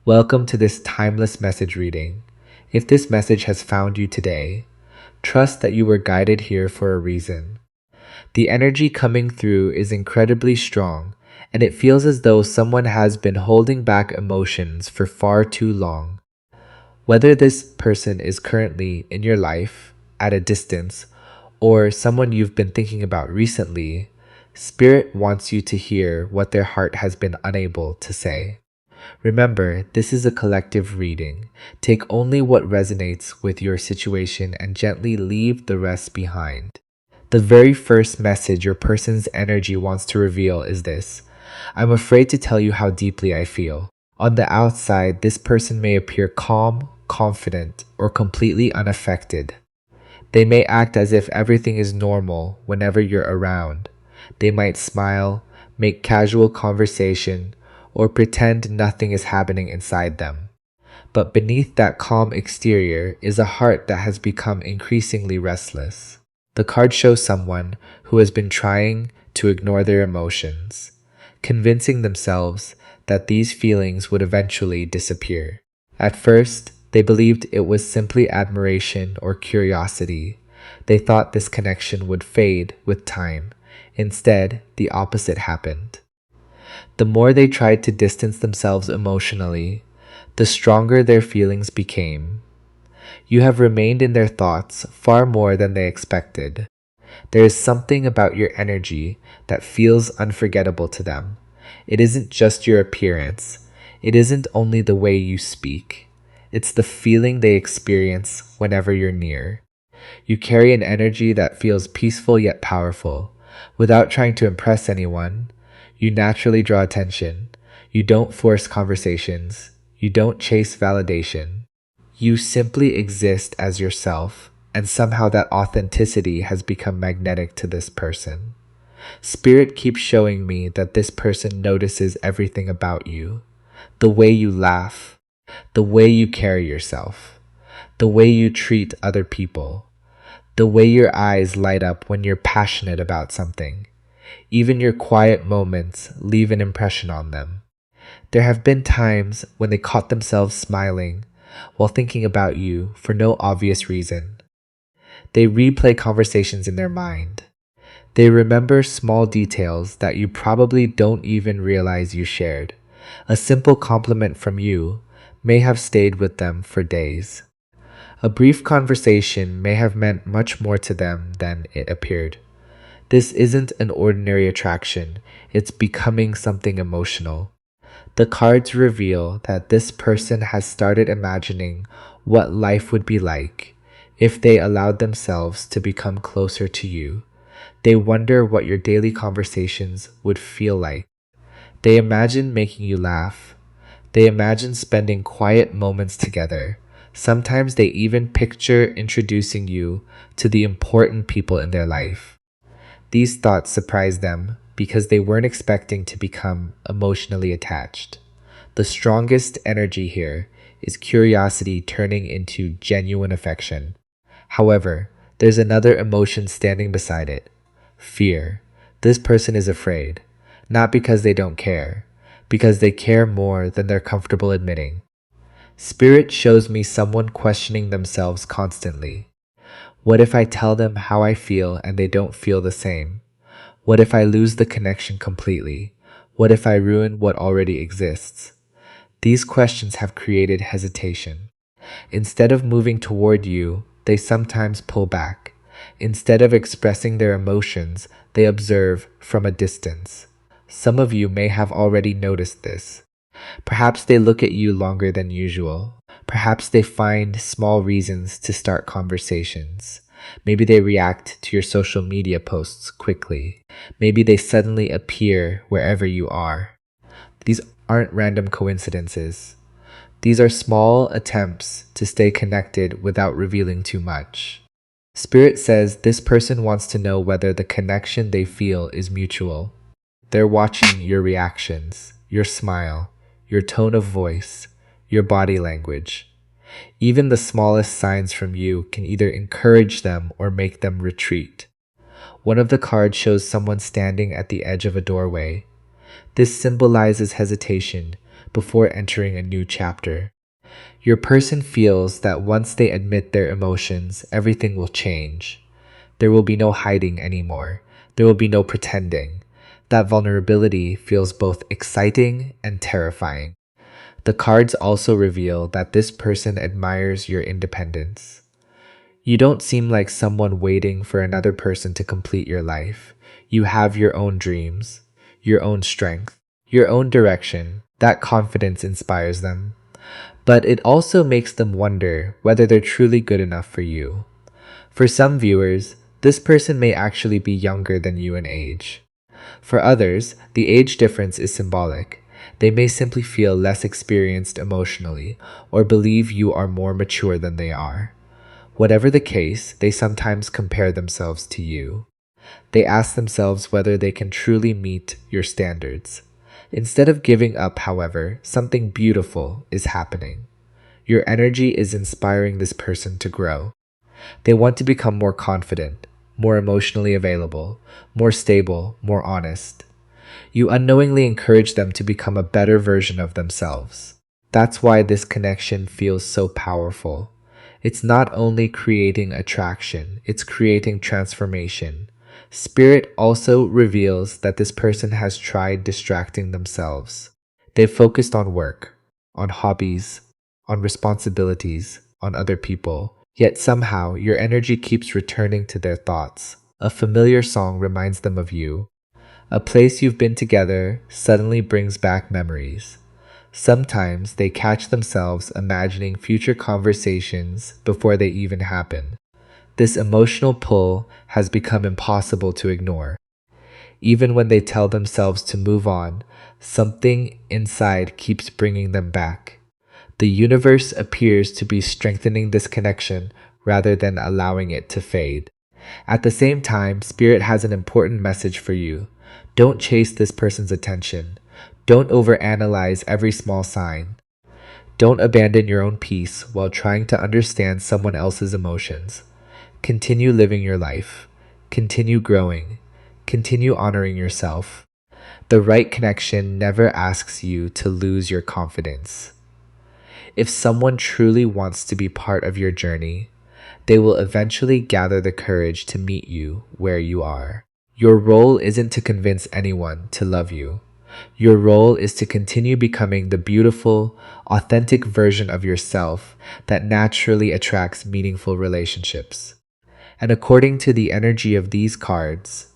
Welcome to this timeless message reading. If this message has found you today, trust that you were guided here for a reason. The energy coming through is incredibly strong, and it feels as though someone has been holding back emotions for far too long. Whether this person is currently in your life, at a distance, or someone you've been thinking about recently, Spirit wants you to hear what their heart has been unable to say. Remember, this is a collective reading. Take only what resonates with your situation and gently leave the rest behind. The very first message your person's energy wants to reveal is this: I'm afraid to tell you how deeply I feel. On the outside, this person may appear calm, confident, or completely unaffected. They may act as if everything is normal whenever you're around. They might smile, make casual conversation, or pretend nothing is happening inside them. But beneath that calm exterior is a heart that has become increasingly restless. The card shows someone who has been trying to ignore their emotions, convincing themselves that these feelings would eventually disappear. At first, they believed it was simply admiration or curiosity. They thought this connection would fade with time. Instead, the opposite happened. The more they tried to distance themselves emotionally, the stronger their feelings became. You have remained in their thoughts far more than they expected. There is something about your energy that feels unforgettable to them. It isn't just your appearance. It isn't only the way you speak. It's the feeling they experience whenever you're near. You carry an energy that feels peaceful yet powerful. Without trying to impress anyone, you naturally draw attention. You don't force conversations. You don't chase validation. You simply exist as yourself, and somehow that authenticity has become magnetic to this person. Spirit keeps showing me that this person notices everything about you. The way you laugh, the way you carry yourself, the way you treat other people, the way your eyes light up when you're passionate about something. Even your quiet moments leave an impression on them. There have been times when they caught themselves smiling while thinking about you for no obvious reason. They replay conversations in their mind. They remember small details that you probably don't even realize you shared. A simple compliment from you may have stayed with them for days. A brief conversation may have meant much more to them than it appeared. This isn't an ordinary attraction, it's becoming something emotional. The cards reveal that this person has started imagining what life would be like if they allowed themselves to become closer to you. They wonder what your daily conversations would feel like. They imagine making you laugh. They imagine spending quiet moments together. Sometimes they even picture introducing you to the important people in their life. These thoughts surprise them because they weren't expecting to become emotionally attached. The strongest energy here is curiosity turning into genuine affection. However, there's another emotion standing beside it: fear. This person is afraid, not because they don't care, because they care more than they're comfortable admitting. Spirit shows me someone questioning themselves constantly. What if I tell them how I feel and they don't feel the same? What if I lose the connection completely? What if I ruin what already exists? These questions have created hesitation. Instead of moving toward you, they sometimes pull back. Instead of expressing their emotions, they observe from a distance. Some of you may have already noticed this. Perhaps they look at you longer than usual. Perhaps they find small reasons to start conversations. Maybe they react to your social media posts quickly. Maybe they suddenly appear wherever you are. These aren't random coincidences. These are small attempts to stay connected without revealing too much. Spirit says this person wants to know whether the connection they feel is mutual. They're watching your reactions, your smile, your tone of voice, your body language. Even the smallest signs from you can either encourage them or make them retreat. One of the cards shows someone standing at the edge of a doorway. This symbolizes hesitation, before entering a new chapter. Your person feels that once they admit their emotions, everything will change. There will be no hiding anymore. There will be no pretending. That vulnerability feels both exciting and terrifying. The cards also reveal that this person admires your independence. You don't seem like someone waiting for another person to complete your life. You have your own dreams, your own strength, your own direction. That confidence inspires them. But it also makes them wonder whether they're truly good enough for you. For some viewers, this person may actually be younger than you in age. For others, the age difference is symbolic. They may simply feel less experienced emotionally or believe you are more mature than they are. Whatever the case, they sometimes compare themselves to you. They ask themselves whether they can truly meet your standards. Instead of giving up, however, something beautiful is happening. Your energy is inspiring this person to grow. They want to become more confident, more emotionally available, more stable, more honest. You unknowingly encourage them to become a better version of themselves. That's why this connection feels so powerful. It's not only creating attraction, it's creating transformation. Spirit also reveals that this person has tried distracting themselves. They've focused on work, on hobbies, on responsibilities, on other people. Yet somehow your energy keeps returning to their thoughts. A familiar song reminds them of you. A place you've been together suddenly brings back memories. Sometimes they catch themselves imagining future conversations before they even happen. This emotional pull has become impossible to ignore. Even when they tell themselves to move on, something inside keeps bringing them back. The universe appears to be strengthening this connection rather than allowing it to fade. At the same time, Spirit has an important message for you. Don't chase this person's attention. Don't overanalyze every small sign. Don't abandon your own peace while trying to understand someone else's emotions. Continue living your life. Continue growing. Continue honoring yourself. The right connection never asks you to lose your confidence. If someone truly wants to be part of your journey, they will eventually gather the courage to meet you where you are. Your role isn't to convince anyone to love you. Your role is to continue becoming the beautiful, authentic version of yourself that naturally attracts meaningful relationships. And according to the energy of these cards,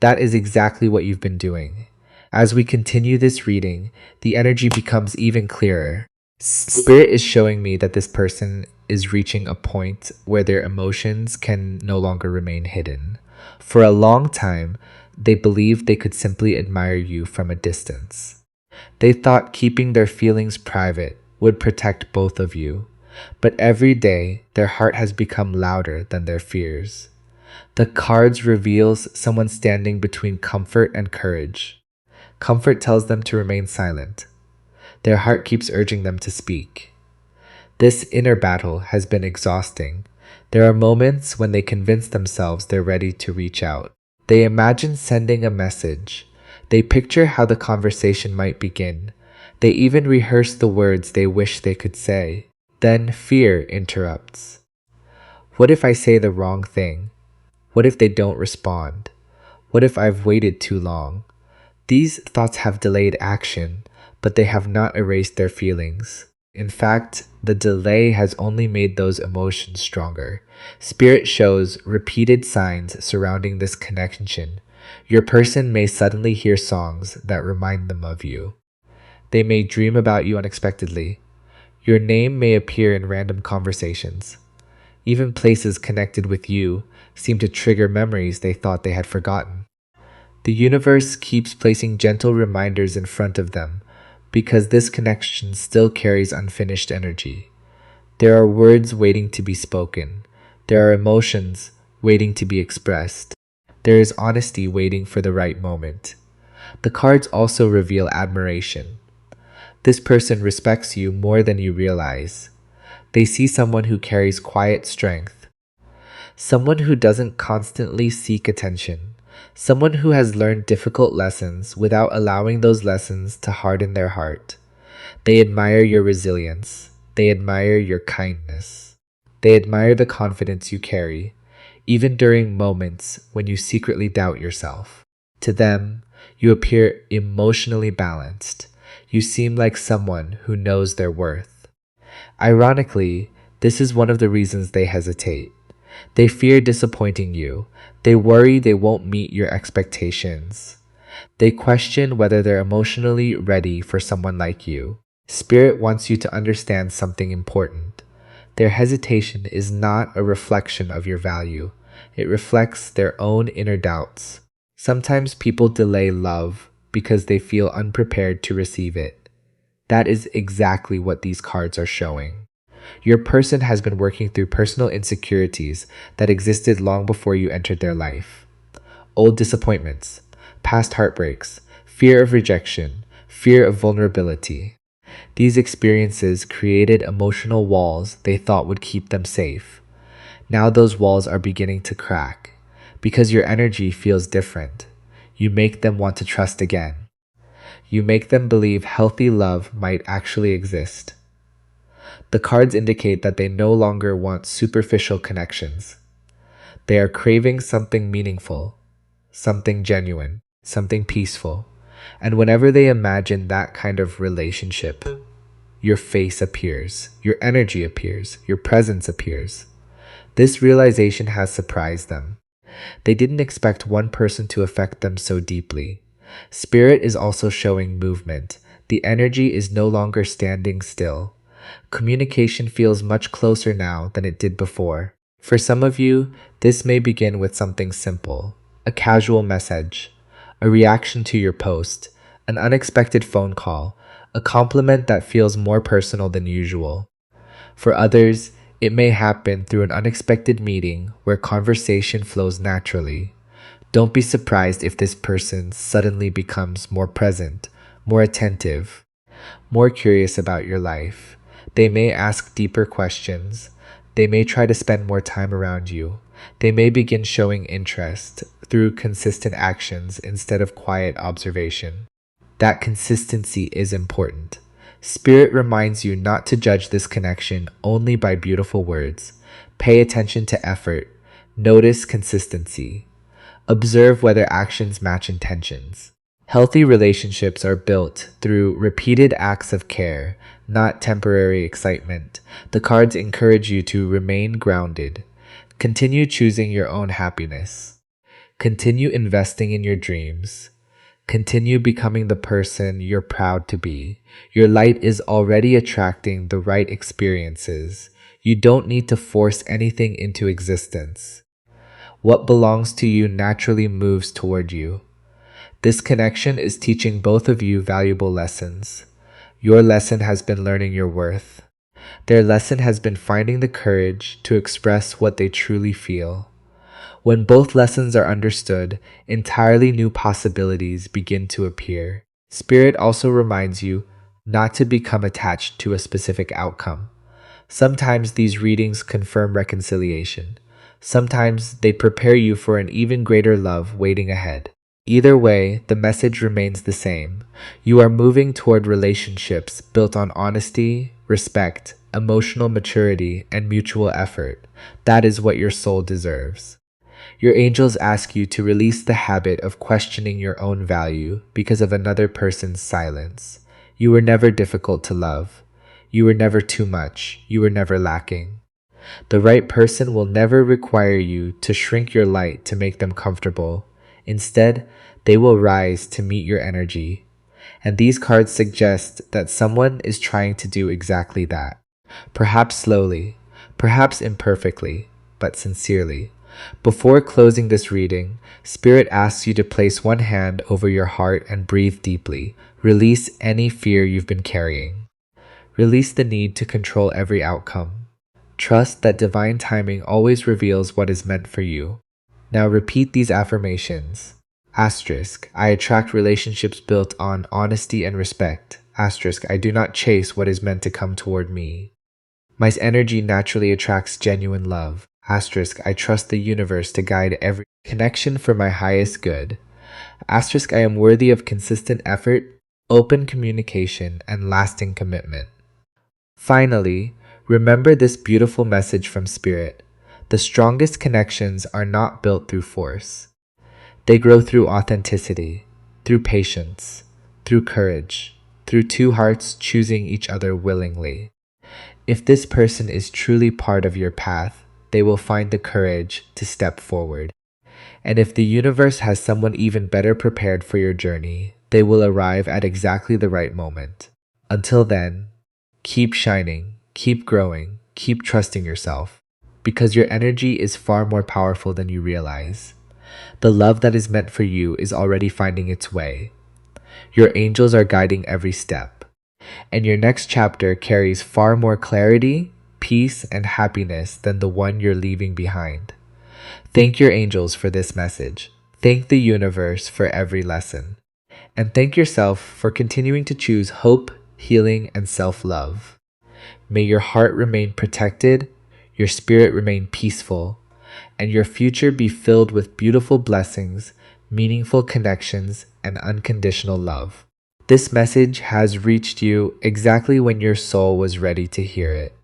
that is exactly what you've been doing. As we continue this reading, the energy becomes even clearer. Spirit is showing me that this person is reaching a point where their emotions can no longer remain hidden. For a long time, they believed they could simply admire you from a distance. They thought keeping their feelings private would protect both of you. But every day, their heart has become louder than their fears. The cards reveals someone standing between comfort and courage. Comfort tells them to remain silent. Their heart keeps urging them to speak. This inner battle has been exhausting. There are moments when they convince themselves they're ready to reach out. They imagine sending a message. They picture how the conversation might begin. They even rehearse the words they wish they could say. Then fear interrupts. What if I say the wrong thing? What if they don't respond? What if I've waited too long? These thoughts have delayed action, but they have not erased their feelings. In fact, the delay has only made those emotions stronger. Spirit shows repeated signs surrounding this connection. Your person may suddenly hear songs that remind them of you. They may dream about you unexpectedly. Your name may appear in random conversations. Even places connected with you seem to trigger memories they thought they had forgotten. The universe keeps placing gentle reminders in front of them because this connection still carries unfinished energy. There are words waiting to be spoken. There are emotions waiting to be expressed. There is honesty waiting for the right moment. The cards also reveal admiration. This person respects you more than you realize. They see someone who carries quiet strength, someone who doesn't constantly seek attention, someone who has learned difficult lessons without allowing those lessons to harden their heart. They admire your resilience. They admire your kindness. They admire the confidence you carry, even during moments when you secretly doubt yourself. To them, you appear emotionally balanced. You seem like someone who knows their worth. Ironically, this is one of the reasons they hesitate. They fear disappointing you. They worry they won't meet your expectations. They question whether they're emotionally ready for someone like you. Spirit wants you to understand something important. Their hesitation is not a reflection of your value. It reflects their own inner doubts. Sometimes people delay love because they feel unprepared to receive it. That is exactly what these cards are showing. Your person has been working through personal insecurities that existed long before you entered their life. Old disappointments, past heartbreaks, fear of rejection, fear of vulnerability. These experiences created emotional walls they thought would keep them safe. Now those walls are beginning to crack. Because your energy feels different, you make them want to trust again. You make them believe healthy love might actually exist. The cards indicate that they no longer want superficial connections. They are craving something meaningful, something genuine, something peaceful. And whenever they imagine that kind of relationship, your face appears, your energy appears, your presence appears. This realization has surprised them. They didn't expect one person to affect them so deeply. Spirit is also showing movement. The energy is no longer standing still. Communication feels much closer now than it did before. For some of you, this may begin with something simple, a casual message, a reaction to your post, an unexpected phone call, a compliment that feels more personal than usual. For others, it may happen through an unexpected meeting where conversation flows naturally. Don't be surprised if this person suddenly becomes more present, more attentive, more curious about your life. They may ask deeper questions. They may try to spend more time around you. They may begin showing interest through consistent actions instead of quiet observation. That consistency is important. Spirit reminds you not to judge this connection only by beautiful words. Pay attention to effort. Notice consistency. Observe whether actions match intentions. Healthy relationships are built through repeated acts of care, not temporary excitement. The cards encourage you to remain grounded. Continue choosing your own happiness. Continue investing in your dreams. Continue becoming the person you're proud to be. Your light is already attracting the right experiences. You don't need to force anything into existence. What belongs to you naturally moves toward you. This connection is teaching both of you valuable lessons. Your lesson has been learning your worth. Their lesson has been finding the courage to express what they truly feel. When both lessons are understood, entirely new possibilities begin to appear. Spirit also reminds you not to become attached to a specific outcome. Sometimes these readings confirm reconciliation. Sometimes they prepare you for an even greater love waiting ahead. Either way, the message remains the same. You are moving toward relationships built on honesty, respect, emotional maturity, and mutual effort. That is what your soul deserves. Your angels ask you to release the habit of questioning your own value because of another person's silence. You were never difficult to love. You were never too much. You were never lacking. The right person will never require you to shrink your light to make them comfortable. Instead, they will rise to meet your energy. And these cards suggest that someone is trying to do exactly that. Perhaps slowly, perhaps imperfectly, but sincerely. Before closing this reading, Spirit asks you to place one hand over your heart and breathe deeply. Release any fear you've been carrying. Release the need to control every outcome. Trust that divine timing always reveals what is meant for you. Now repeat these affirmations. Asterisk, I attract relationships built on honesty and respect. Asterisk, I do not chase what is meant to come toward me. My energy naturally attracts genuine love. Asterisk, I trust the universe to guide every connection for my highest good. Asterisk, I am worthy of consistent effort. open communication, and lasting commitment. Finally, remember this beautiful message from Spirit. The strongest connections are not built through force. They grow through authenticity, through patience, through courage, through two hearts choosing each other willingly. If this person is truly part of your path, they will find the courage to step forward. And if the universe has someone even better prepared for your journey, they will arrive at exactly the right moment. Until then, keep shining, keep growing, keep trusting yourself, because your energy is far more powerful than you realize. The love that is meant for you is already finding its way. Your angels are guiding every step, and your next chapter carries far more clarity, peace, and happiness than the one you're leaving behind. Thank your angels for this message. Thank the universe for every lesson. And thank yourself for continuing to choose hope, healing, and self-love. May your heart remain protected, your spirit remain peaceful, and your future be filled with beautiful blessings, meaningful connections, and unconditional love. This message has reached you exactly when your soul was ready to hear it.